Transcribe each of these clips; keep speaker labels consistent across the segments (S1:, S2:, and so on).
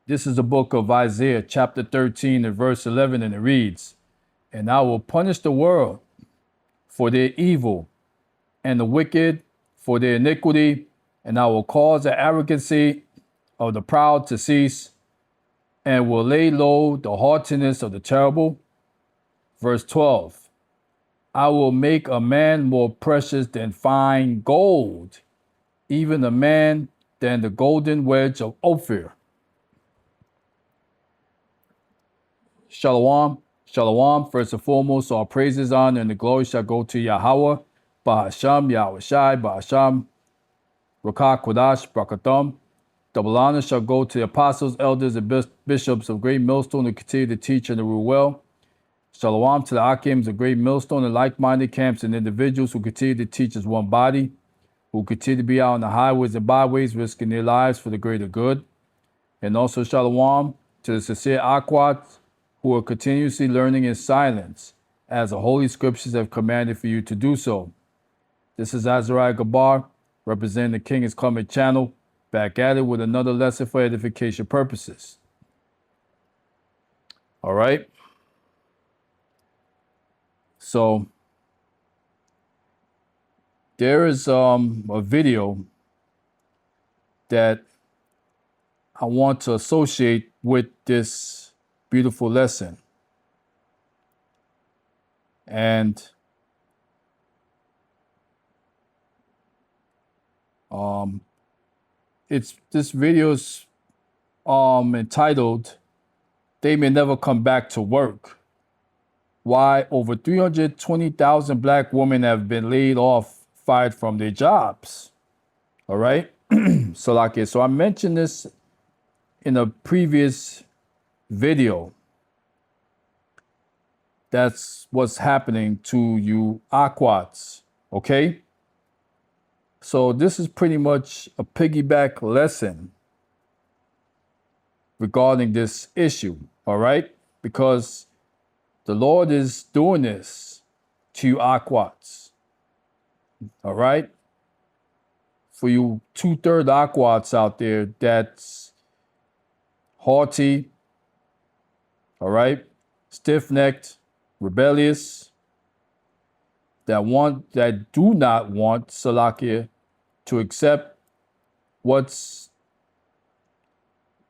S1: This is the book of Isaiah, chapter 13, and verse 11, and it reads, "And I will punish the world for their evil, and the wicked for their iniquity, and I will cause the arrogancy of the proud to cease, and will lay low the haughtiness of the terrible." Verse 12, "I will make a man more precious than fine gold, even a man than the golden wedge of Ophir." Shalom, shalom. First and foremost, all praises, honor, and the glory shall go to Yahweh, Bahasham, Yahushai, Bahasham, Rakah, Kodash, Brakatham. Double honor shall go to the apostles, elders, and bishops of Great Millstone who continue to teach and to rule well. Shalom to the Akims of Great Millstone and like-minded camps and individuals who continue to teach as one body, who continue to be out on the highways and byways, risking their lives for the greater good. And also shalom to the sincere Akwats who are continuously learning in silence, as the Holy Scriptures have commanded for you to do so. This is Azariah Gabar, representing the King is Coming channel, back at it with another lesson for edification purposes. All right. So there is a video that I want to associate with this beautiful lesson. And this video's entitled "They May Never Come Back to Work." Why over 320,000 black women have been laid off, fired from their jobs. All right. So I mentioned this in a previous video. That's what's happening to you Akwats. Okay. So this is pretty much a piggyback lesson regarding this issue. All right. Because the Lord is doing this to you Akwats. All right. For you 2/3 Akwats out there that's haughty, all right, stiff-necked, rebellious, that do not want Salakia to accept what's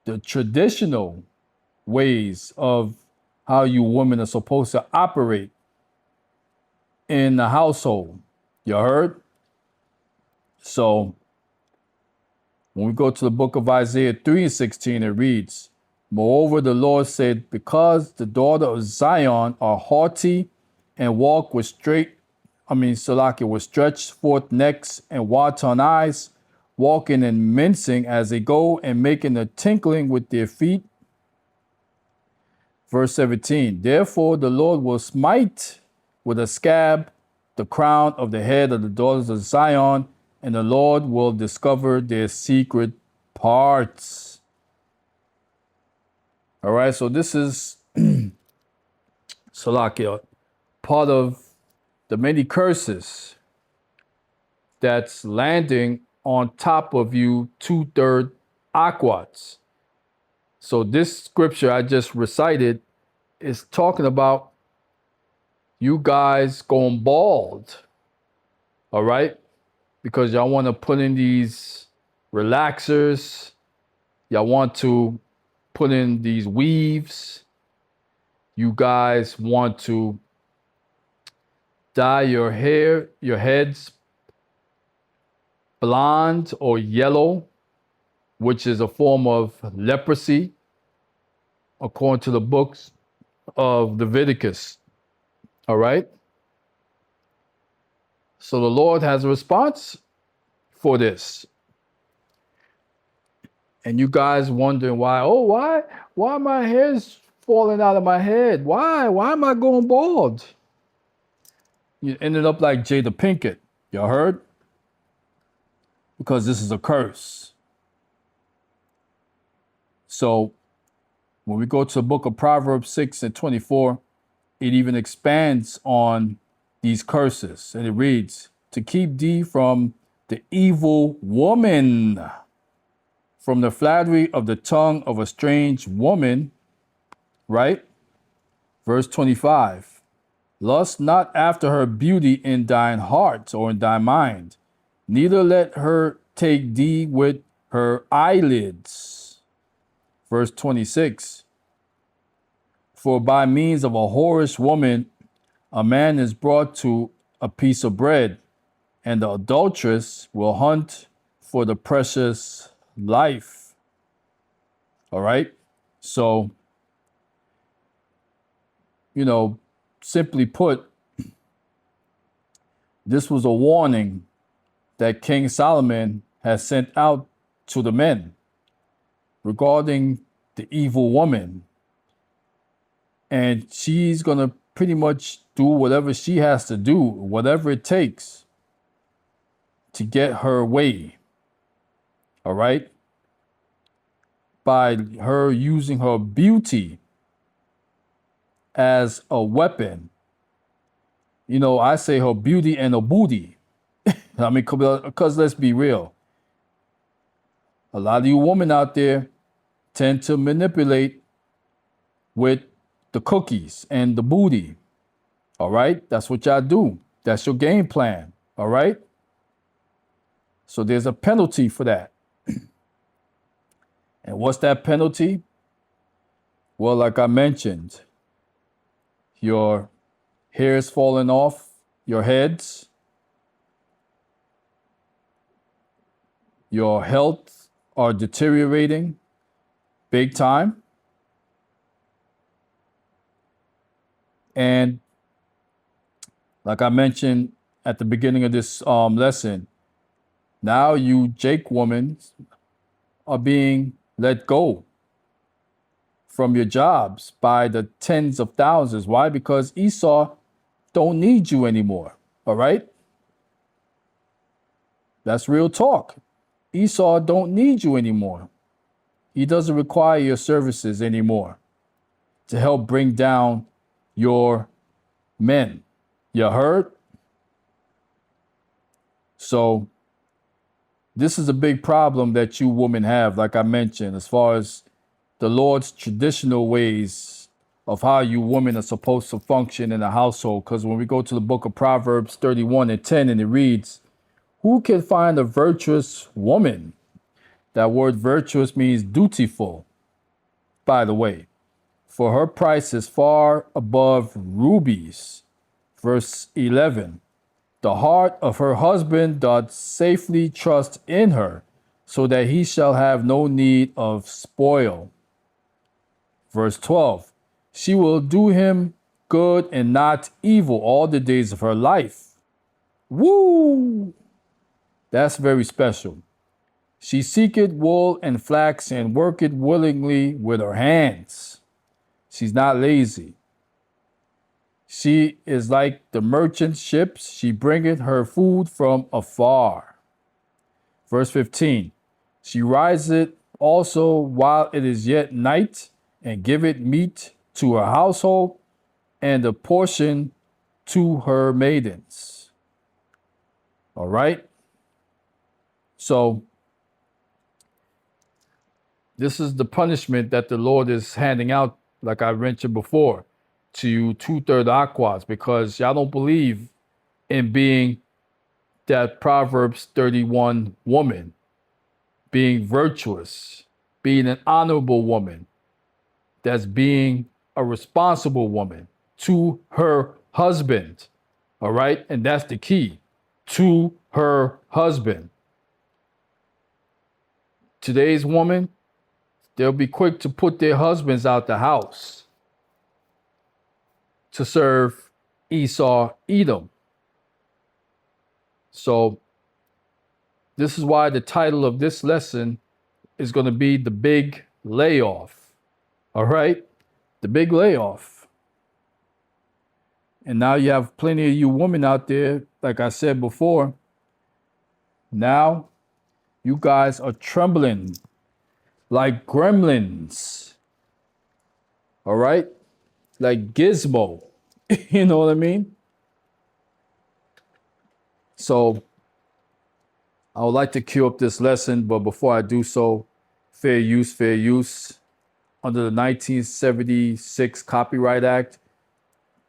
S1: the traditional ways of how you women are supposed to operate in the household. You heard? So when we go to the book of Isaiah 3:16, it reads, "Moreover, the Lord said, because the daughter of Zion are haughty and walk with with stretched forth necks and wanton eyes, walking and mincing as they go and making a tinkling with their feet." Verse 17, "Therefore the Lord will smite with a scab the crown of the head of the daughters of Zion, and the Lord will discover their secret parts." All right, so this is Salakia, part of the many curses that's landing on top of you 2/3 Akwats. So this scripture I just recited is talking about you guys going bald. All right? Because y'all want to put in these relaxers. Y'all want to put in these weaves. You guys want to dye your hair, your heads blonde or yellow, which is a form of leprosy, according to the books of Leviticus. All right? So the Lord has a response for this. And you guys wondering why my hair's falling out of my head? Why am I going bald? You ended up like Jada Pinkett. Y'all heard? Because this is a curse. So when we go to the book of Proverbs 6:24, it even expands on these curses. And it reads, "To keep thee from the evil woman, from the flattery of the tongue of a strange woman, right? Verse 25. Lust not after her beauty in thine heart or in thy mind, neither let her take thee with her eyelids. Verse 26. For by means of a whorish woman, a man is brought to a piece of bread, and the adulteress will hunt for the precious life. All right? So, simply put, this was a warning that King Solomon has sent out to the men regarding the evil woman. And she's going to pretty much do whatever she has to do, whatever it takes to get her way. All right? By her using her beauty as a weapon. I say her beauty and her booty. I mean, because let's be real. A lot of you women out there tend to manipulate with the cookies and the booty. All right? That's what y'all do. That's your game plan. All right? So there's a penalty for that. And what's that penalty? Well, like I mentioned, your hair is falling off your heads. Your health are deteriorating big time. And like I mentioned at the beginning of this lesson, now you Jake women are being let go from your jobs by the tens of thousands. Why? Because Esau don't need you anymore. All right? That's real talk. Esau don't need you anymore. He doesn't require your services anymore to help bring down your men. You heard? So this is a big problem that you women have, like I mentioned, as far as the Lord's traditional ways of how you women are supposed to function in a household. Because when we go to the book of Proverbs 31:10, and it reads, who can find a virtuous woman? That word virtuous means dutiful, by the way. For her price is far above rubies. Verse 11. The heart of her husband doth safely trust in her, so that he shall have no need of spoil. Verse 12. She will do him good and not evil all the days of her life. Woo! That's very special. She seeketh wool and flax and worketh willingly with her hands. She's not lazy. She is like the merchant ships. She bringeth her food from afar. Verse 15. She riseth also while it is yet night, and giveth meat to her household, and a portion to her maidens. All right? So, this is the punishment that the Lord is handing out, like I mentioned before, to you 2/3 Aquas, because y'all don't believe in being that Proverbs 31 woman, being virtuous, being an honorable woman, that's being a responsible woman to her husband. All right? And that's the key, to her husband. Today's woman, they'll be quick to put their husbands out the house to serve Esau, Edom. So this is why the title of this lesson is going to be the Big Layoff. All right? The Big Layoff. And now you have plenty of you women out there, like I said before. Now you guys are trembling like gremlins. All right? Like Gizmo. You know what I mean? So I would like to cue up this lesson, but before I do so, fair use. Under the 1976 Copyright Act,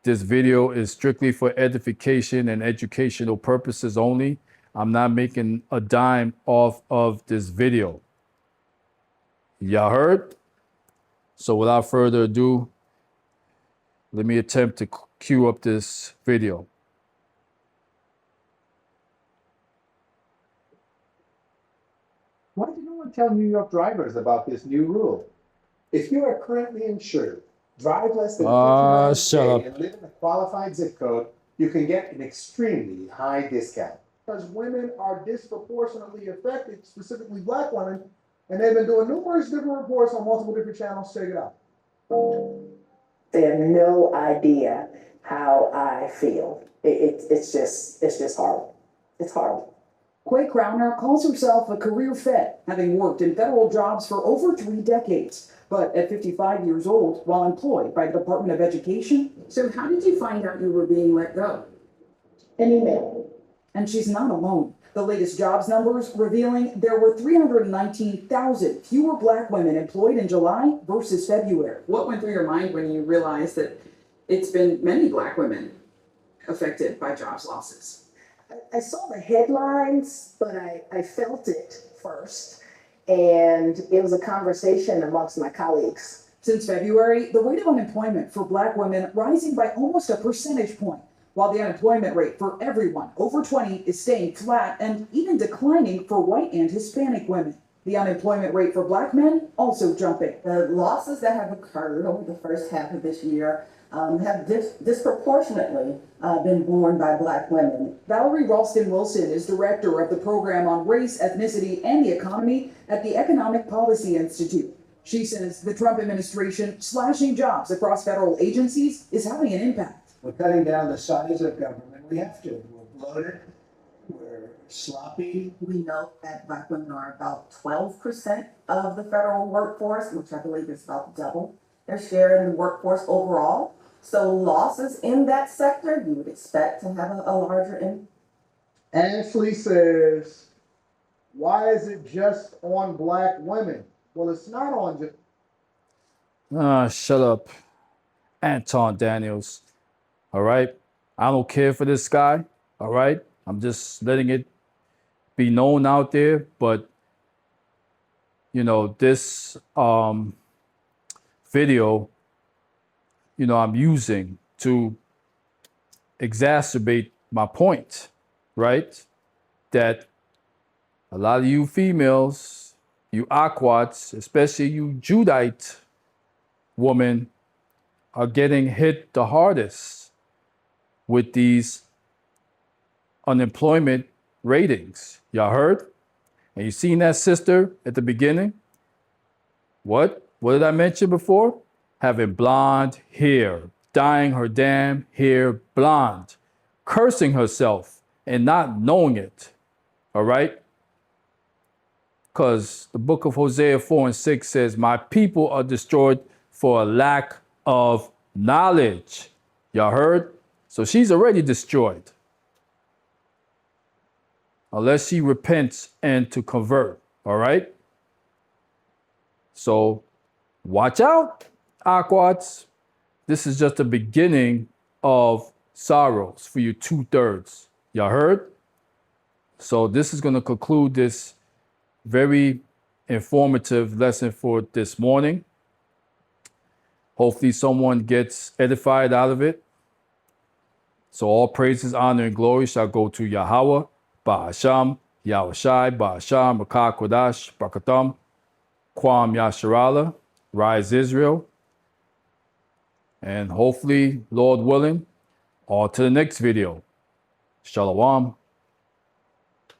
S1: this video is strictly for edification and educational purposes only. I'm not making a dime off of this video. Y'all heard? So without further ado, let me attempt to cue up this video.
S2: Why did no one tell New York drivers about this new rule? If you are currently insured, drive less than 50 miles a day and live in a qualified zip code, you can get an extremely high discount. Because women are disproportionately affected, specifically black women, and they've been doing numerous different reports on multiple different channels. Check it out.
S3: They have no idea how I feel. It's just horrible. It's horrible.
S4: Quay Crowner calls herself a career vet, having worked in federal jobs for over 3 decades. But at 55 years old, while employed by the Department of Education. So how did you find out you were being let go?
S3: An email.
S4: And she's not alone. The latest jobs numbers revealing there were 319,000 fewer black women employed in July versus February. What went through your mind when you realized that it's been many black women affected by jobs losses?
S3: I saw the headlines, but I felt it first. And it was a conversation amongst my colleagues.
S4: Since February, the rate of unemployment for black women rising by almost a percentage point, while the unemployment rate for everyone over 20 is staying flat and even declining for white and Hispanic women. The unemployment rate for black men also jumping.
S5: The losses that have occurred over the first half of this year have disproportionately been borne by black women.
S4: Valerie Ralston Wilson is director of the program on race, ethnicity, and the economy at the Economic Policy Institute. She says the Trump administration slashing jobs across federal agencies is having an impact.
S2: We're cutting down the size of government. We have to. We're bloated. We're sloppy.
S5: We know that black women are about 12% of the federal workforce, which I believe is about double their share in the workforce overall. So losses in that sector, you would expect to have a larger impact.
S2: Ashley says, why is it just on black women? Well, it's not on just...
S1: Shut up, Anton Daniels. All right? I don't care for this guy. All right? I'm just letting it be known out there. But, you know, this video, you know, I'm using to exacerbate my point, right? That a lot of you females, you Aquats, especially you Judite women, are getting hit the hardest with these unemployment ratings. Y'all heard? And you seen that sister at the beginning? What did I mention before? Having blonde hair, dyeing her damn hair blonde, cursing herself and not knowing it. All right? Because the book of Hosea 4:6 says, my people are destroyed for a lack of knowledge. Y'all heard? So she's already destroyed. Unless she repents and to convert. All right? So watch out, Aquats. This is just the beginning of sorrows for you 2/3. Y'all heard? So this is going to conclude this very informative lesson for this morning. Hopefully someone gets edified out of it. So all praises, honor, and glory shall go to Yahweh, Ba'asham, Yahushai, Ba'asham, Rakah Kodash, Brakatam, Kwam Yasharala, Rise Israel. And hopefully, Lord willing, on to the next video. Shalom.